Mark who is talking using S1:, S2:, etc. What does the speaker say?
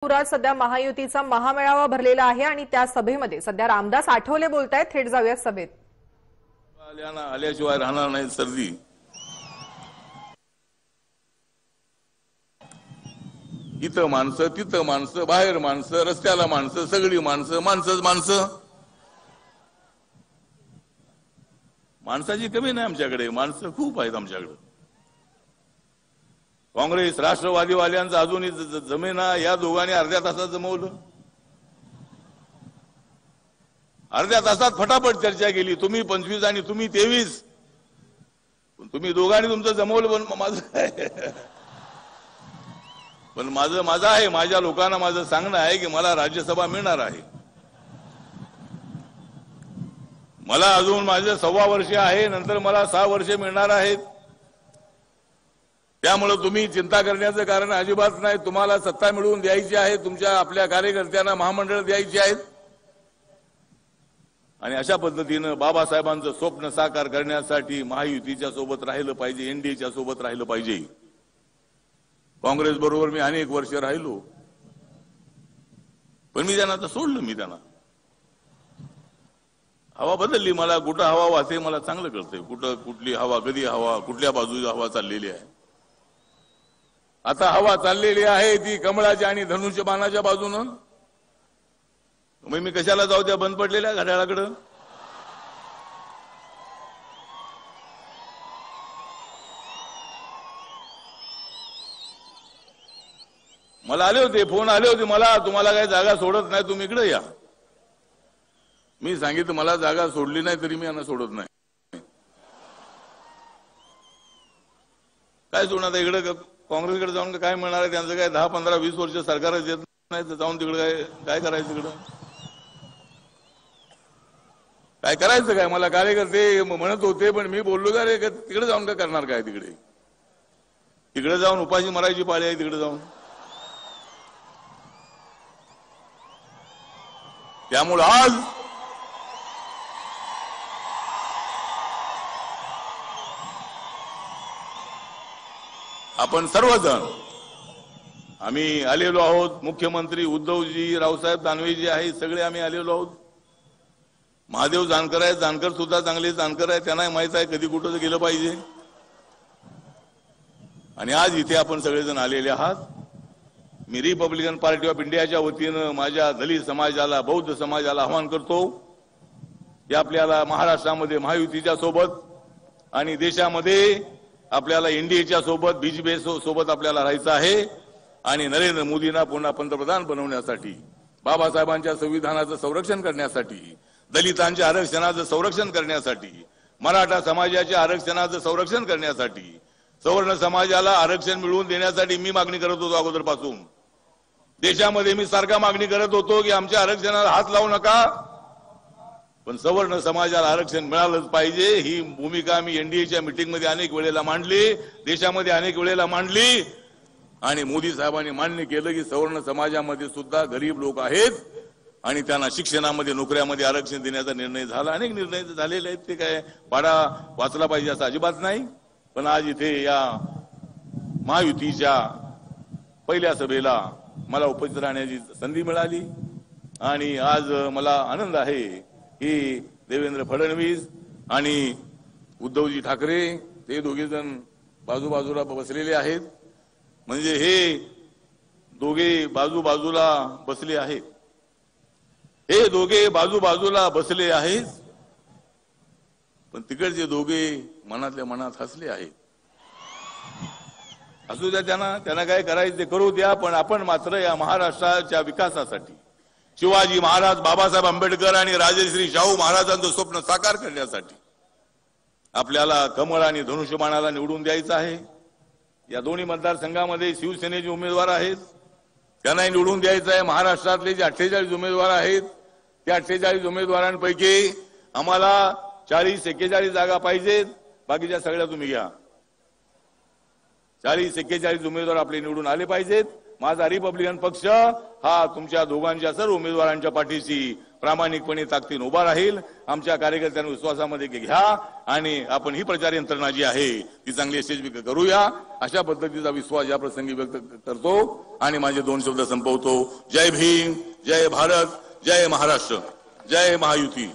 S1: पुरात सध्या महायुतीचा महामेळावा भरलेला आहे आणि त्या सभेमध्ये सध्या रामदास आठवले बोलतायत। थेट जाऊया सभेत।
S2: आल्याशिवाय राहणार नाही सर्दी। इथं माणसं, तिथं माणसं, बाहेर माणसं, रस्त्याला माणसं, सगळी माणसं, माणसं। माणसाची कमी नाही आमच्याकडे, माणसं खूप आहेत आमच्याकडे। काँग्रेस राष्ट्रवादी वाल्यांचं अजूनही जमेना, या दोघांनी अर्ध्या तासात जमवलं। अर्ध्या तासात फटाफट चर्चा केली। तुम्ही 25 आणि तुम्ही 23, तुम्ही दोघांनी तुमचं जमवलं। पण माझं काय, पण माझं आहे, माझ्या लोकांना माझं सांगणं आहे की मला राज्यसभा मिळणार आहे। मला अजून माझं 6.25 वर्ष आहे, नंतर मला 6 वर्ष मिळणार आहेत। त्यामुळे तुम्ही चिंता करण्याचं कारण अजिबात नाही। तुम्हाला सत्ता मिळवून द्यायची आहे, तुमच्या आपल्या कार्यकर्त्यांना महामंडळ द्यायची आहेत आणि अशा पद्धतीने बाबासाहेबांचं स्वप्न साकार करण्यासाठी महायुतीच्या सोबत राहिलं पाहिजे, एनडीएच्या सोबत राहिलं पाहिजे। काँग्रेस बरोबर मी अनेक वर्ष राहिलो, पण मी त्यांना सोडलं। मी त्यांना हवा बदलली। मला कुठं हवा वाहते मला चांगलं कळतंय, कुठं कुठली हवा, कधी हवा, कुठल्या बाजूची हवा चाललेली आहे। आता हवा चाललेली आहे ती कमळाच्या आणि धनुष्यबाणाच्या बाजूनं। मग मी कशाला जाऊ त्या बंद पडलेल्या घड्याळाकडे? मला आले होते, फोन आले होते मला, तुम्हाला काही जागा सोडत नाही, तुम्ही इकडे या। मी सांगितलं मला जागा सोडली नाही तरी मी यांना सोडत नाही। काय सोडणार इकडे? काँग्रेसकडे जाऊन काय मिळणार आहे? त्यांचं काय 10, 15, 20 वर्ष सरकारच येत नाही, तर जाऊन तिकडे काय करायचं? तिकडं काय करायचं? काय मला कार्यकर्ते म्हणत होते, पण मी बोललो का रे तिकडे जाऊन काय करणार? काय तिकडे जाऊन उपाशी मरायची पाळी आहे तिकडे जाऊन। त्यामुळे आज आपण सर्वजण आम्ही आलेलो आहोत। मुख्यमंत्री उद्धवजी, रावसाहेब दानवेजी आहे, सगळे आम्ही आलेलो आहोत। महादेव जानकर आहे, जानकर सुद्धा चांगले जानकर आहे, त्यांना माहित आहे कधी कुठं गेलं पाहिजे। आणि आज इथे आपण सगळेजण आलेले आहात। मी रिपब्लिकन पार्टी ऑफ इंडियाच्या वतीनं माझ्या दलित समाजाला, बौद्ध समाजाला आवाहन करतो की आपल्याला महाराष्ट्रामध्ये महायुतीच्या सोबत आणि देशामध्ये आपल्याला एनडीएच्या सोबत, बीजेपी सोबत आपल्याला राहायचं आहे आणि नरेंद्र मोदींना पुन्हा पंतप्रधान बनवण्यासाठी, बाबासाहेबांच्या संविधानाचं संरक्षण करण्यासाठी, दलितांच्या आरक्षणाचं संरक्षण करण्यासाठी, मराठा समाजाच्या आरक्षणाचं संरक्षण करण्यासाठी, सवर्ण समाजाला आरक्षण मिळवून देण्यासाठी मी मागणी करत होतो अगोदरपासून। देशामध्ये मी सारखा मागणी करत होतो की आमच्या आरक्षणाला हात लावू नका, पण सवर्ण समाजाला आरक्षण मिळालंच पाहिजे। ही भूमिका मी एनडीएच्या मीटिंगमध्ये अनेक वेळेला मांडली, देशामध्ये अनेक वेळेला मांडली आणि मोदी साहेबांनी मान्य केलं की सवर्ण समाजामध्ये सुद्धा गरीब लोक आहेत आणि त्यांना शिक्षणामध्ये, नोकऱ्यामध्ये आरक्षण देण्याचा निर्णय झाला। अनेक निर्णय झालेले आहेत, ते काय पाडा वाचला पाहिजे असं अजिबात नाही। पण आज इथे या महायुतीच्या पहिल्या सभेला मला उपस्थित राहण्याची संधी मिळाली आणि आज मला आनंद आहे की देवेंद्र फडणवीस आणि उद्धवजी ठाकरे ते दोघे जण बाजूबाजूला बसलेले आहेत। म्हणजे हे दोघे बाजूबाजूला बसले आहेत, हे दोघे बाजूबाजूला बसले आहेत, पण तिकडचे दोघे मनातल्या मनात हसले आहेत। असू द्या, त्यांना काय करायचं ते करू द्या, पण आपण मात्र या महाराष्ट्राच्या विकासासाठी, शिवाजी महाराज, बाबासाहेब आंबेडकर आणि राजश्री शाहू महाराजांचं स्वप्न साकार करण्यासाठी आपल्याला कमळ आणि धनुष्यबाणाला निवडून द्यायचं आहे। या दोन्ही मतदारसंघामध्ये शिवसेनेचे उमेदवार आहेत, त्यांनाही निवडून द्यायचं आहे। महाराष्ट्रातले जे 48 उमेदवार आहेत, त्या 48 उमेदवारांपैकी आम्हाला 40-41 जागा पाहिजेत, बाकीच्या सगळ्या तुम्ही घ्या। 40-41 उमेदवार आपले निवडून आले पाहिजेत। माझा रिपब्लिकन पक्ष हा तुमच्या दोघांच्या सर्व उमेदवारांच्या पाठीशी प्रामाणिकपणे ताकदीने उभा राहील. आमच्या कार्यकर्त्यांना विश्वासामध्ये घ्या आणि आपण ही प्रचार यंत्रणा जी आहे ती चांगली यशस्वी करूया अशा पद्धतीचा विश्वास या प्रसंगी व्यक्त करतो आणि माझे 2 शब्द संपवतो. जय भीम, जय भारत, जय महाराष्ट्र, जय महायुती.